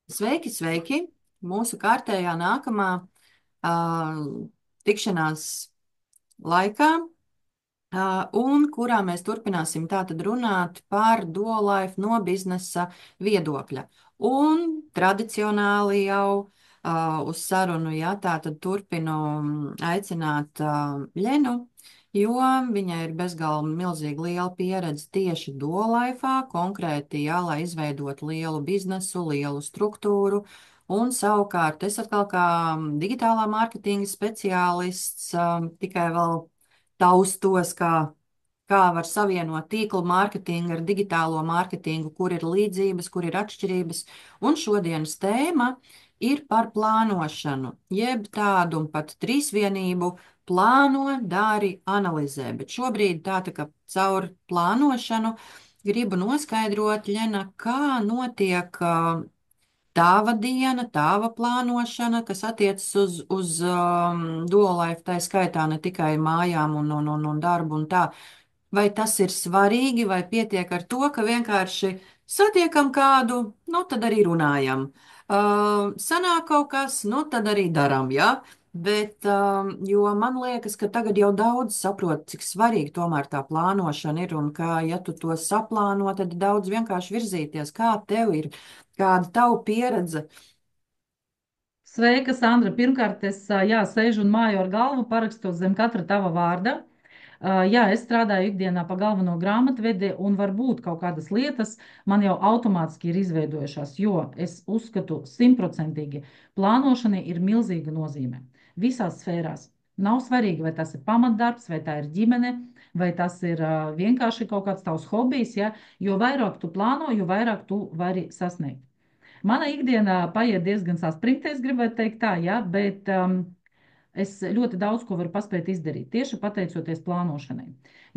Sveiki, sveiki! Mūsu kārtējā nākamā tikšanās laikā, un kurā mēs turpināsim tātad runāt par dual life no biznesa viedokļa. Un tradicionāli jau uz sarunu, jā, tātad turpinu aicināt Ļenu, jo viņai ir bezgalīgi milzīgi liela pieredze tieši dual life'ā, konkrēti, jā, lai izveidotu lielu biznesu, lielu struktūru. Un savukārt es atkal kā digitālā mārketinga speciālists tikai vēl taustos, kā var savienot tīkla mārketingu ar digitālo mārketingu, kur ir līdzības, kur ir atšķirības. Un šodienas tēma ir par plānošanu, jeb tādu pat trīsvienību plāno, dari, analizē. Bet šobrīd tā kā caur plānošanu gribu noskaidrot, Ļena, kā notiek tava diena, tava plānošana, kas attiecas uz dual life, tā skaitā ne tikai mājām un darbu un tā. Vai tas ir svarīgi, vai pietiek ar to, ka vienkārši satiekam kādu, nu tad arī runājam. Sanāk kaut kas, nu tad arī daram, jā. Bet, jo man liekas, ka tagad jau daudz saprot, cik svarīgi tomēr tā plānošana ir un ka, ja tu to saplāno, tad daudz vienkārši virzīties. Kā tev ir, kāda tavu pieredze? Sveika, Sandra. Pirmkārt, es sēžu un māju ar galvu, parakstot zem katra tava vārda. Jā, es strādāju ikdienā pa galveno grāmatvedi, un varbūt kaut kādas lietas man jau automātiski ir izveidojušās, jo es uzskatu, simtprocentīgi plānošanai ir milzīga nozīme visās sfērās. Nav svarīgi, vai tas ir pamatdarbs, vai tā ir ģimene, vai tas ir vienkārši kaut kāds tavs hobijs. Ja? Jo vairāk tu plāno, jo vairāk tu vari sasniegt. Mana ikdienā paiet diezgan saspringti, es gribētu teikt tā, ja, bet es ļoti daudz ko varu paspēt izdarīt, tieši pateicoties plānošanai.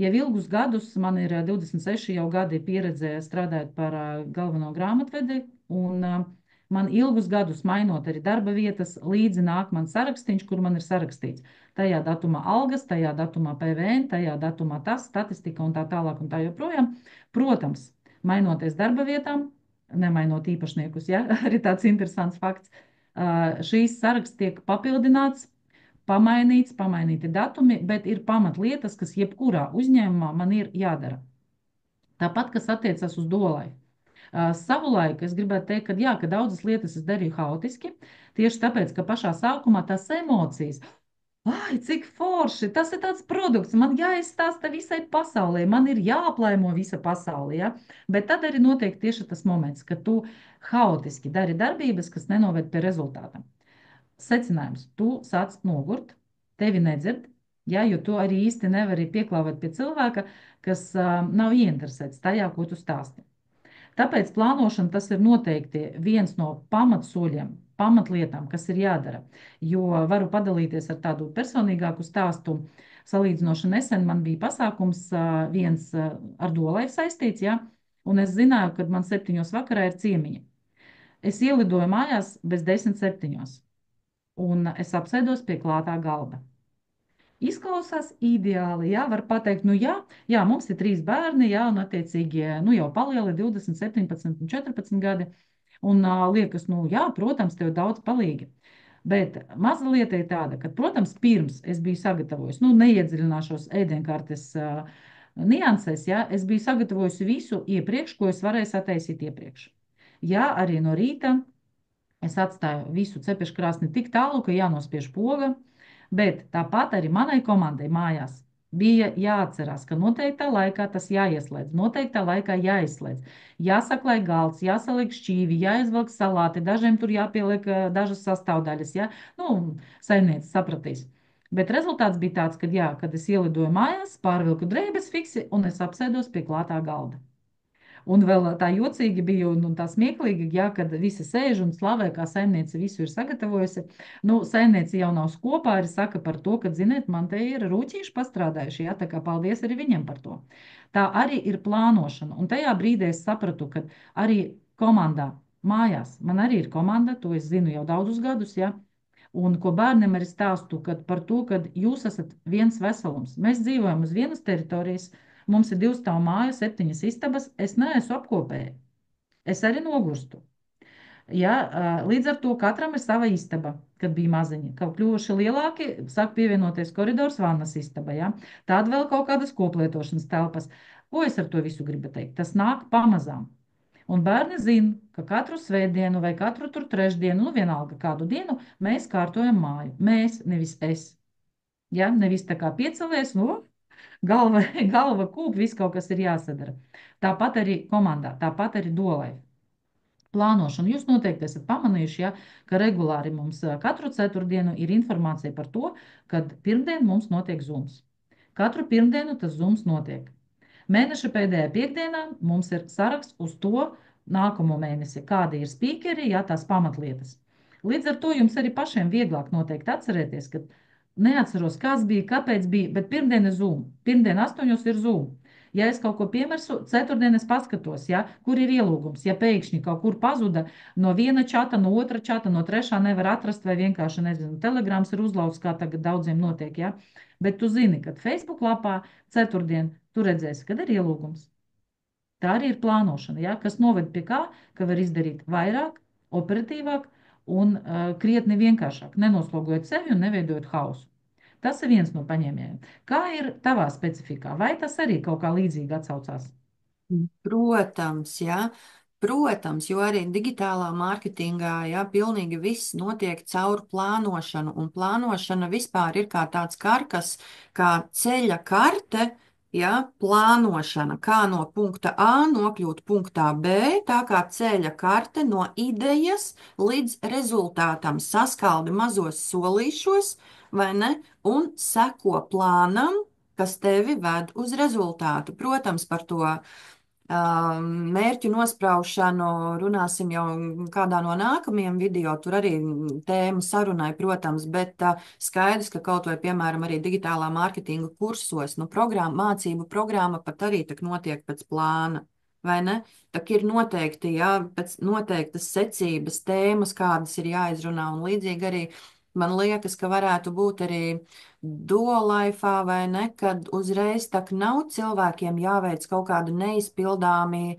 Jau ilgus gadus, man ir 26 jau gadi pieredze strādājot par galveno grāmatvedi, un man ilgus gadus mainot arī darba vietas, līdzi nāk man sarakstīns, kur man ir sarakstīts. Tajā datumā algas, tajā datumā PVN, tajā datumā tas, statistika un tā tālāk un tā joprojām. Protams, mainoties darba vietām, nemainot īpašniekus, ja? Arī tāds interesants fakts. Šīs saraksts tiek papildināts, pamainīts, pamainīti datumi, bet ir pamatlietas, kas jebkurā uzņēmumā man ir jādara. Tāpat, kas attiecas uz dolai. Savulaik es gribētu teikt, ka, jā, ka daudzas lietas es darīju haotiski, tieši tāpēc, ka pašā sākumā tās emocijas, ai, cik forši, tas ir tāds produkts, man jāizstāsta visai pasaulē, man ir jāaplaimo visa pasaule, ja? Bet tad arī notiek tieši tas moments, ka tu haotiski dari darbības, kas nenoved pie rezultāta. Secinājums, tu sāc nogurt, tevi nedzird, ja, jo tu arī īsti nevari pieklāvēt pie cilvēka, kas nav ieinteresēts tajā, ko tu stāsti. Tāpēc plānošana tas ir noteikti viens no pamatsoļiem, pamatlietām, kas ir jādara. Jo varu padalīties ar tādu personīgāku stāstu. Salīdzinoši nesen man bija pasākums viens ar dolaifu saistīts, ja, un es zināju, ka man 7 vakarā ir ciemiņi. Es ielidoju mājās bez 10:07, un es apsēdos pie klātā galda. Izklausās ideāli, jā, var pateikt, nu jā, mums ir 3 bērni, jā, un attiecīgi, nu jau palieli 20, 17 un 14 gadi, un liekas, nu jā, protams, tev daudz palīgi. Bet maza lieta ir tāda, ka, protams, pirms es biju sagatavojis, nu neiedziļināšos ēdienkartes niansēs, jā, es biju sagatavojis visu iepriekš, ko es varēju sataisīt iepriekš. Jā, arī no rīta es atstāju visu cepeškrāsni tik tālu, ka jānospiež poga, bet tāpat arī manai komandai mājās bija jāatcerās, ka noteiktā laikā tas jāieslēdz, noteiktā laikā jāizslēdz. Jāsaklāj galds, jāsaliek šķīvi, jāizvelk salāti, dažiem tur jāpieliek dažas sastāvdaļas, ja? Nu, saimniece sapratīs. Bet rezultāts bija tāds, ka, jā, kad es ielidoju mājās, pārvilku drēbes fiksi un es apsēdos pie klātā galda. Un vēl tā jocīgi bija un tā smieklīgi, ja, kad visi sēž un slavē, kā saimniece visu ir sagatavojusi. Nu, saimniece jau nav skopā, arī saka par to, ka, ziniet, man te ir rūķīši pastrādājuši, ja, tā kā paldies arī viņiem par to. Tā arī ir plānošana. Un tajā brīdī es sapratu, ka arī komandā, mājās, man arī ir komanda, to es zinu jau daudzus gadus, ja, un ko bērniem arī stāstu, kad par to, ka jūs esat viens veselums. Mēs dzīvojam uz vienas teritorijas, mums ir 2 stāvu māja, 7 istabas. Es neesmu apkopēja. Es arī nogurstu. Ja, līdz ar to katram ir sava istaba, kad bija maziņi. Kad kļuvuši lielāki, sāk pievienoties koridors, vannas istaba. Ja? Tāda vēl kaut kādas koplietošanas telpas. Ko es ar to visu gribu teikt? Tas nāk pamazām. Un bērni zina, ka katru svētdienu vai katru tur trešdienu, nu vienalga kādu dienu, mēs kārtojam māju. Mēs, nevis es. Ja? Nevis tā kā piecelies, nu, galva, galva kūp, viss kaut kas ir jāsadara. Tāpat arī komandā, tāpat arī dolai plānošanu. Jūs noteikti esat pamanījuši, ja, ka regulāri mums katru ceturtdienu ir informācija par to, kad pirmdien mums notiek zooms. Katru pirmdienu tas zooms notiek. Mēneša pēdējā piekdienā mums ir saraksts uz to nākamo mēnesi, kādi ir spīkeri, jā, tās pamatlietas. Līdz ar to jums arī pašiem vieglāk noteikti atcerēties, ka neatceros, kas bija, kāpēc bija, bet pirmdien ir Zoom. Pirmdien 8 ir Zoom. Ja es kaut ko piemirsu, ceturtdien es paskatos, ja, kur ir ielūgums. Ja pēkšņi kaut kur pazuda no viena čata, no otra čata, no trešā nevar atrast, vai vienkārši, nezinu, telegrams ir uzlauts, kā tagad daudziem notiek, ja. Bet tu zini, ka Facebook lapā ceturtdien tu redzēsi, kad ir ielūgums. Tā arī ir plānošana, ja, kas noved pie kā, ka var izdarīt vairāk, operatīvāk un krietni vienkāršāk, nenoslogojot sevi un neveidojot hausu. Tas ir viens no paņēmieniem. Kā ir tavā specifikā? Vai tas arī kaut kā līdzīgi atsaucās? Protams, jā. Protams, jo arī digitālā mārketingā, jā, pilnīgi viss notiek caur plānošanu, un plānošana vispār ir kā tāds karkas, kā ceļa karte, jā, plānošana, kā no punkta A nokļūt punktā B, tā kā ceļa karte no idejas līdz rezultātam saskaldi mazos solīšos, vai ne, un seko plānam, kas tevi ved uz rezultātu. Protams, par to mērķu nospraušanu runāsim jau kādā no nākamajiem video. Tur arī tēma sarunai, protams, bet skaidrs, ka kaut vai, piemēram, arī digitālā mārketinga kursos, nu, mācību programma pat arī tak notiek pēc plāna. Vai ne? Tā ir noteikti, jā, pēc noteiktas secības, tēmas, kādas ir jāizrunā, un līdzīgi arī man liekas, ka varētu būt arī duolaifā vai ne, kad uzreiz tak nav cilvēkiem jāveic kaut kādi neizpildāmi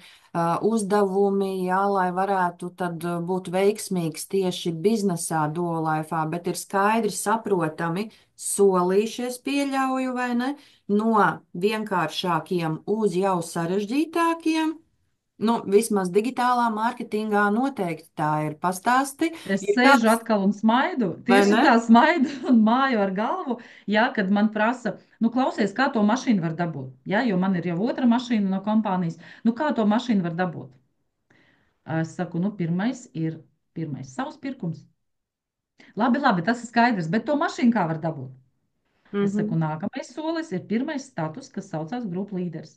uzdevumi, jā, lai varētu tad būt veiksmīgs tieši biznesā duolaifā, bet ir skaidri saprotami solīšies pieļauju vai ne, no vienkāršākiem uz jau sarežģītākiem. Nu, vismaz digitālā mārketingā noteikti tā ir. Pastāsti, Es ir sēžu kāds, atkal un smaidu, vai tieši ne? tā smaidu un māju ar galvu, ja, kad man prasa, nu, klausies, kā to mašīnu var dabūt, ja, jo man ir jau otra mašīna no kompānijas, nu, kā to mašīnu var dabūt? Es saku, nu, pirmais savs pirkums. Labi, labi, tas ir skaidrs, bet to mašīnu kā var dabūt? Es saku, Mhm. nākamais solis ir pirmais status, kas saucās grupu līderis.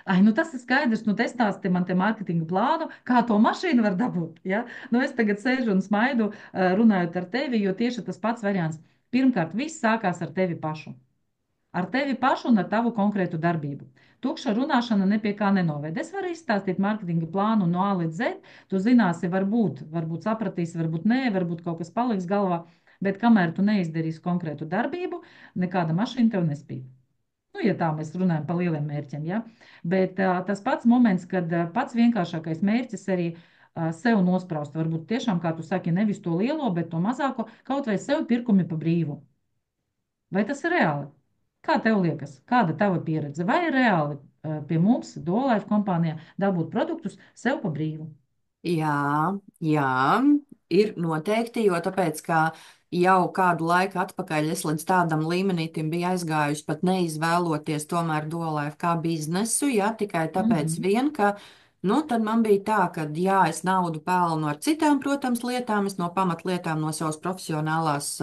Ai, nu tas ir skaidrs, nu te stāsti man te mārketinga plānu, kā to mašīnu var dabūt, ja? Nu es tagad sēžu un smaidu, runājot ar tevi, jo tieši tas pats variants. Pirmkārt, viss sākās ar tevi pašu. Ar tevi pašu un ar tavu konkrētu darbību. Tukša runāšana nepie kā nenoved. Es varu izstāstīt mārketinga plānu no A līdz Z. Tu zināsi, varbūt sapratīsi, varbūt nē, varbūt kaut kas paliks galvā, bet kamēr tu neizdarīsi konkrētu darbību, nekāda mašīna tev nespīd. Nu, ja tā mēs runājam par lieliem mērķiem, ja? Bet tas pats moments, kad pats vienkāršākais mērķis arī sev nospraust, varbūt tiešām, kā tu saki, nevis to lielo, bet to mazāko, kaut vai sev pirkumi pa brīvu. Vai tas ir reāli? Kā tev liekas, kāda tava pieredze? Vai ir reāli pie mums, Dolaifa kompānijā, dabūt produktus sev pa brīvu? Jā, jā, ir noteikti, jo tāpēc, ka jau kādu laiku atpakaļ es līdz tādam līmenītim biju aizgājusi pat neizvēloties tomēr duolaifu kā biznesu, jā, tikai tāpēc Mhm. vien, ka, nu, tad man bija tā, ka, jā, es naudu pelnu ar citām, protams, lietām, es no pamatlietām, no savas profesionālās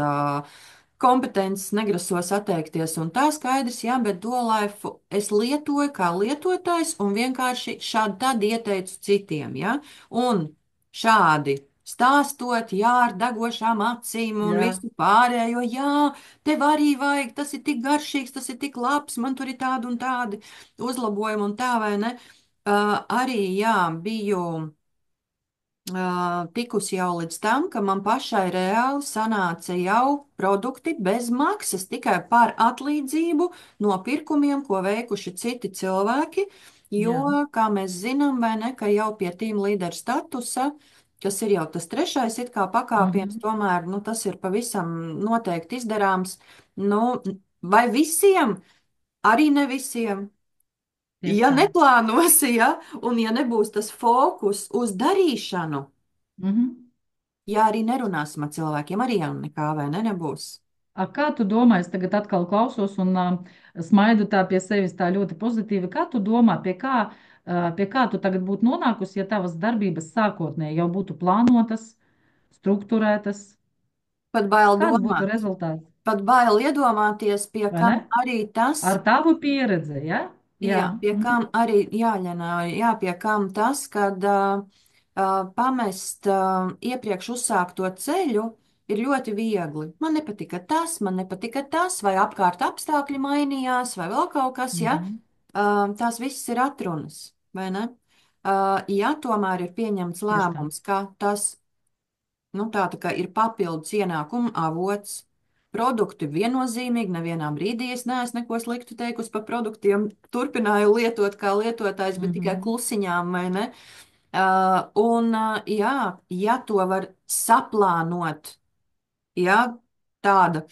kompetences negrasos atteikties, un tā skaidrs, jā, bet duolaifu es lietoju kā lietotājs un vienkārši šādi tad ieteicu citiem, jā. Un šādi stāstot, jā, ar degošām acīm un Jā. visu pārējo, jā, tev arī vajag, tas ir tik garšīgs, tas ir tik labs, man tur ir tādi un tādi uzlabojumi un tā, vai ne? Arī, jā, biju tikusi jau līdz tam, ka man pašai reāli sanāca jau produkti bez maksas, tikai par atlīdzību no pirkumiem, ko veikuši citi cilvēki, jo, Jā. kā mēs zinām, vai ne, ka jau pie tīm līderu statusa kas ir jau tas trešais it kā pakāpiens, Mhm. tomēr, nu, tas ir pavisam noteikti izdarāms. Nu, vai visiem? Arī ne visiem. Tieši Ja tā. neplānosi, ja, un ja nebūs tas fokus uz darīšanu, Mhm. ja arī nerunāsim ar cilvēkiem, arī jau nekā vai ne, nebūs. Kā tu domā, es tagad atkal klausos un smaidu tā pie sevis tā ļoti pozitīvi. Kā tu domā, pie kā tu tagad būtu nonākusi, ja tavas darbības sākotnēji jau būtu plānotas, strukturētas? Pat bail Kāds būtu domāt, rezultāts? pat bail iedomāties, pie Vai kā ne? arī tas. Ar tavu pieredzi, ja? Jā. Jā, pie Mhm. kam arī jāļenā, jā, pie kam tas, kad pamest iepriekš uzsākto ceļu ir ļoti viegli. Man nepatika tas, vai apkārt apstākļi mainījās, vai vēl kaut kas, ja, Mhm. tās viss ir atrunas, vai ne? Ja tomēr ir pieņemts Tieši tā. lēmums, ka tas nu, tā kā ir papildus ienākuma avots. Produkti viennozīmīgi, nevienā brīdī es neesmu neko sliktu teikusi par produktiem. Turpināju lietot kā lietotājs, bet tikai Mhm. klusiņām, vai ne? Jā, ja to var saplānot, ja tāda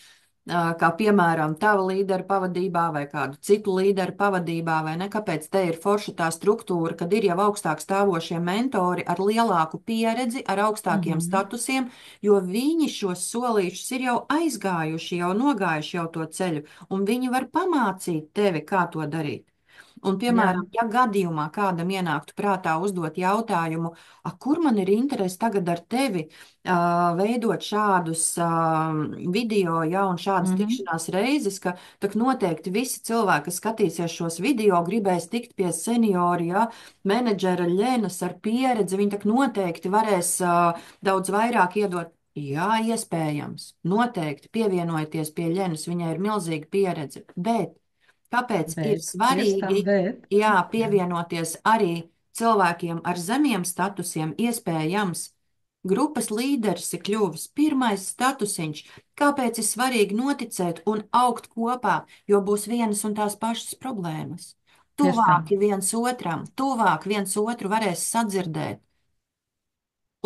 kā piemēram tava līdera pavadībā vai kādu citu līderu pavadībā, vai ne? Kāpēc te ir forša tā struktūra, kad ir jau augstāk stāvošie mentori ar lielāku pieredzi, ar augstākiem Mhm. statusiem, jo viņi šos solīšus ir jau aizgājuši, jau nogājuši jau to ceļu, un viņi var pamācīt tevi, kā to darīt. Un, Jā. piemēram, ja gadījumā kādam ienāktu prātā uzdot jautājumu, kur man ir interese tagad ar tevi veidot šādus video, ja, un šādas Mhm. tikšanās reizes, ka tak noteikti visi cilvēki, kas skatīsies šos video, gribēs tikt pie seniori, ja, menedžera Ļenas ar pieredzi, viņi tak noteikti varēs daudz vairāk iedot. Jā, iespējams, noteikti pievienojieties pie Ļenas, viņai ir milzīga pieredze, bet kāpēc ir Tieši tā, svarīgi, bet. jā, Jā. pievienoties arī cilvēkiem ar zemiem statusiem, iespējams, grupas līderis ir kļuvis pirmais statusiņš, kāpēc ir svarīgi noticēt un augt kopā, jo būs vienas un tās pašas problēmas. Tieši tā. Tuvāki viens otram, tuvāk viens otru varēs sadzirdēt.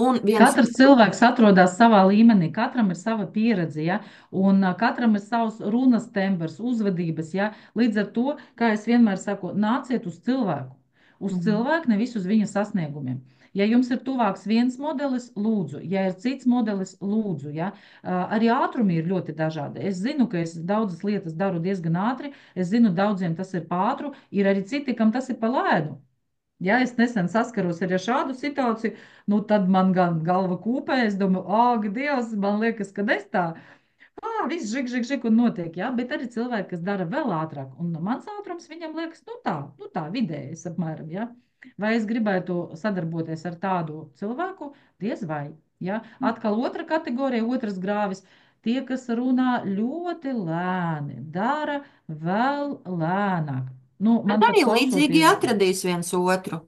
Un viens Katrs otru, cilvēks atrodas savā līmenī, katram ir sava pieredze, ja? Un katram ir savs runas tembrs, uzvedības. Ja? Līdz ar to, kā es vienmēr saku, nāciet uz cilvēku. Uz Mhm. cilvēku, nevis uz viņa sasniegumiem. Ja jums ir tuvāks viens modelis, lūdzu, ja ir cits modelis, lūdzu. Ja? Arī ātrumi ir ļoti dažādi. Es zinu, ka es daudzas lietas daru diezgan ātri, es zinu, daudziem tas ir pāri, ir arī citi, kam tas ir pa lēnu. Ja es nesen saskaros arī ar šādu situāciju, nu tad man gan galva kūpē, es domāju, ak, Dievs, man liekas, ka es tā, viss žik, žik, žik un notiek, ja, bet arī cilvēki, kas dara vēl ātrāk, un mans ātrums viņam liekas, nu tā, vidējais apmēram, ja. Vai es gribētu sadarboties ar tādu cilvēku? Diez vai, ja. Atkal otra kategorija, otrs grāvis, tie, kas runā ļoti lēni, dara vēl lēnāk. Nu, bet man pat arī līdzīgi klausoties. atradīs viens otru.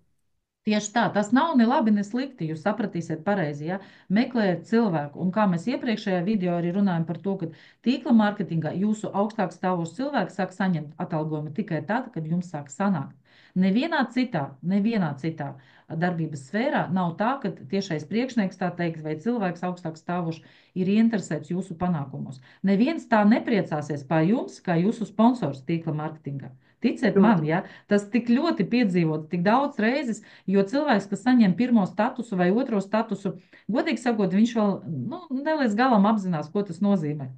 Tieši tā, tas nav ne labi, ne slikti. Jūs sapratīsiet pareizi, ja meklējat cilvēku. Un kā mēs iepriekšējā video arī runājam par to, ka tīkla mārketingā jūsu augstāk stāvošs cilvēks sāk saņemt atalgojumu tikai tad, kad jums sāk sanākt. Nevienā citā darbības sfērā nav tā, ka tiešais priekšnieks, tā teikt, vai cilvēks augstāk stāvošs ir ieinteresēts jūsu panākumos. Neviens tā nepriecāsies par jums, kā jūsu sponsors tīkla mārketingā. Ticiet man, Protams. ja tas tik ļoti piedzīvots, tik daudz reizes. Jo cilvēks, kas saņem pirmo statusu vai otro statusu, godīgi sakot, viņš vēl nu, ne līdz galam apzinās, ko tas nozīmē.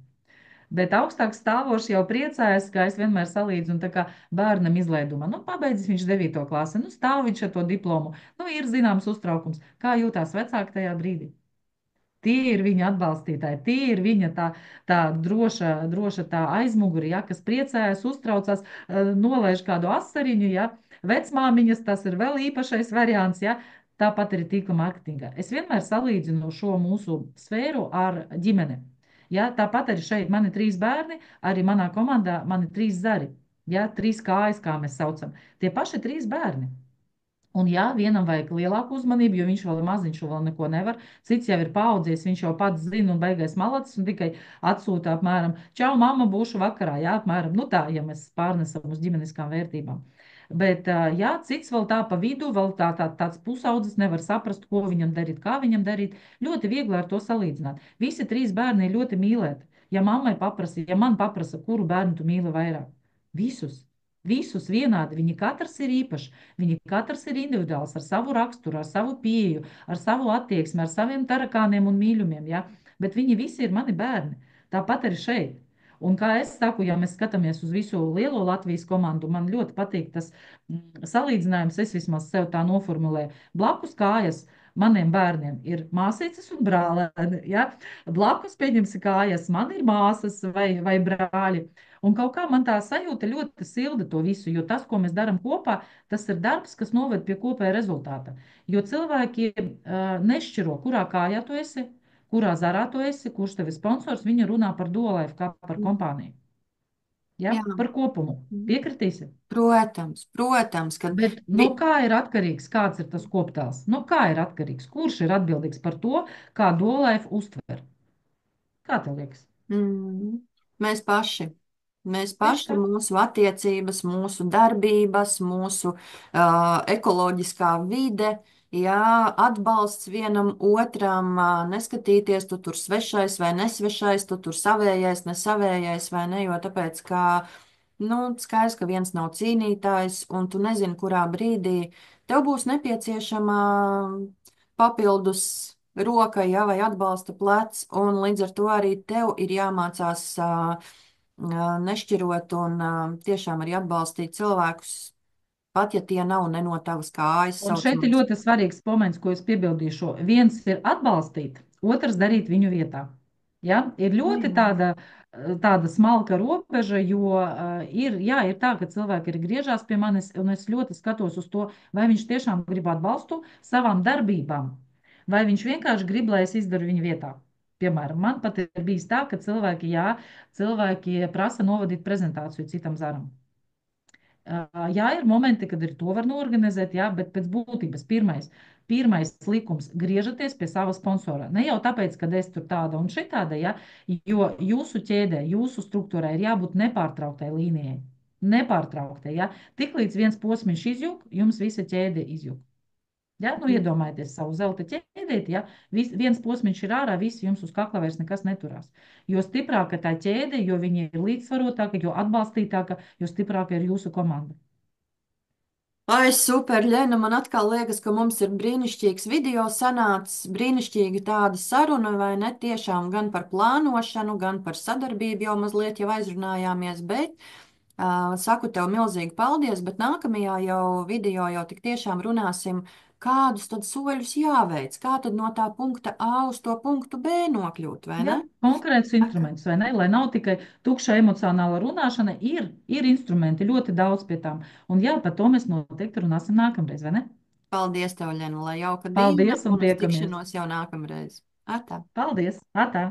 Bet augstāk stāvošs jau priecājas, ka es vienmēr salīdzinu tā kā bērnam izlaidumā. Nu, pabeidzis viņš 9. klasi, nu stāv viņš ar to diplomu. Nu, ir zināms uztraukums. Kā jūtās vecāki tajā brīdī? Tie ir viņa atbalstītāji, tie ir viņa tā droša tā aizmuguri, ja, kas priecājas, uztraucās, nolaiž kādu asariņu, ja. Vecmāmiņas, tas ir vēl īpašais variants, ja. Tāpat arī tīkla mārketingā. Es vienmēr salīdzinu šo mūsu sfēru ar ģimeni. Ja, tāpat arī šeit man ir 3 bērni, arī manā komandā man ir 3 zari, ja, 3 kājas, kā mēs saucam. Tie paši 3 bērni. Un jā, vienam vajag lielāku uzmanību, jo viņš vēl ir maziņš, vēl neko nevar. Cits jau ir paaudzies, viņš jau pats zina un beigais malacis un tikai atsūta apmēram, čau, mamma, būšu vakarā, jā, apmēram, nu tā, ja mēs pārnesam uz ģimeniskām vērtībām. Bet, jā, cits vēl tā pa vidu, vēl tāds pusaudzis nevar saprast, ko viņam darīt, kā viņam darīt. Ļoti viegli ar to salīdzināt. Visi trīs bērni ir ļoti mīlēti. Ja man paprasa, kuru bērnu tu mīli vairāk, visus. Visus vienādi. Viņi katrs ir īpašs, viņi katrs ir individuāls, ar savu raksturu, ar savu pieeju, ar savu attieksmi, ar saviem tarakāniem un mīļumiem. Ja? Bet viņi visi ir mani bērni. Tāpat arī šeit. Un kā es saku, ja mēs skatāmies uz visu lielo Latvijas komandu, man ļoti patīk tas salīdzinājums, es vismaz sev tā noformulēju. Blakus kājas maniem bērniem ir māsīcas un brālēni. Ja? Blakus, pieņemsim, kājas man ir māsas vai brāļi. Un kaut kā man tā sajūta ļoti silda to visu, jo tas, ko mēs darām kopā, tas ir darbs, kas noved pie kopēja rezultāta. Jo cilvēki nešķiro, kurā kājā tu esi, kurā zarā tu esi, kurš tev ir sponsors, viņi runā par Duolaifu kā par kompāniju. Ja? Jā, Par kopumu. Piekritīsi? protams, protams, ka Bet no vi, kā ir atkarīgs, kāds ir tas koptēls? No kā ir atkarīgs? Kurš ir atbildīgs par to, kā Duolaifu uztver? Kā tev liekas? mm, mēs paši. Mēs Tieši paši, tā. mūsu attiecības, mūsu darbības, mūsu ekoloģiskā vide, jā, atbalsts vienam otram, neskatīties, tu tur svešais vai nesvešais, tu tur savējais, nesavējais vai ne, jo tāpēc, ka, nu, skaidrs, ka viens nav cīnītājs, un tu nezini, kurā brīdī tev būs nepieciešama papildus roka, jā, vai atbalsta plecs, un līdz ar to arī tev ir jāmācās nešķirot un tiešām arī atbalstīt cilvēkus, pat ja tie nav ne no tavas kājas Un šeit ir saucamās. ļoti svarīgs moments, ko es piebildīšu. Viens ir atbalstīt, otrs darīt viņu vietā. Ja? Ir Nu, ļoti jā. tāda smalka robeža, jo ir tā, ka cilvēki ir griežās pie manis, un es ļoti skatos uz to, vai viņš tiešām grib atbalstu savām darbībām, vai viņš vienkārši grib, lai es izdaru viņu vietā. Piemēram, man pat ir bijis tā, ka cilvēki prasa novadīt prezentāciju citam zaram. Jā, ir momenti, kad ir to var norganizēt, jā, bet pēc būtības pirmais likums - griežaties pie sava sponsora. Ne jau tāpēc, ka es tur tāda un šitāda, jā, jo jūsu ķēdē, jūsu struktūrai ir jābūt nepārtrauktai līnijai. Nepārtrauktai, jā. Tiklīdz viens posmiņš izjūg, jums visa ķēde izjūg. Ja? Nu, iedomājieties savu zelta ķēdīti, ja viens posms ir ārā, viss jums uz kakla vairs nekas neturās. Jo stiprāka tā ķēde, jo viņa ir līdzsvarotāka, jo atbalstītāka, jo stiprāka ir jūsu komanda. Ai, super, Lena, man atkal liekas, ka mums ir brīnišķīgs video sanācis, brīnišķīga tāda saruna, vai ne tiešām gan par plānošanu, gan par sadarbību jau mazliet jau aizrunājāmies, bet saku tev milzīgi paldies, bet nākamajā jau video jau tik tiešām runāsim, kādus tad soļus jāveic, kā tad no tā punkta A uz to punktu B nokļūt, vai Ja? ne? Konkrēts Tā kā instruments, vai ne? Lai nav tikai tukša emocionāla runāšana, ir instrumenti ļoti daudz pie tām. Un jā, par to mēs noteikti runāsim nākamreiz, vai ne? paldies tev, Lena, lai jauka diena Paldies un un uz tiekamies! tikšanos jau nākamreiz. Atā! Paldies! Atā!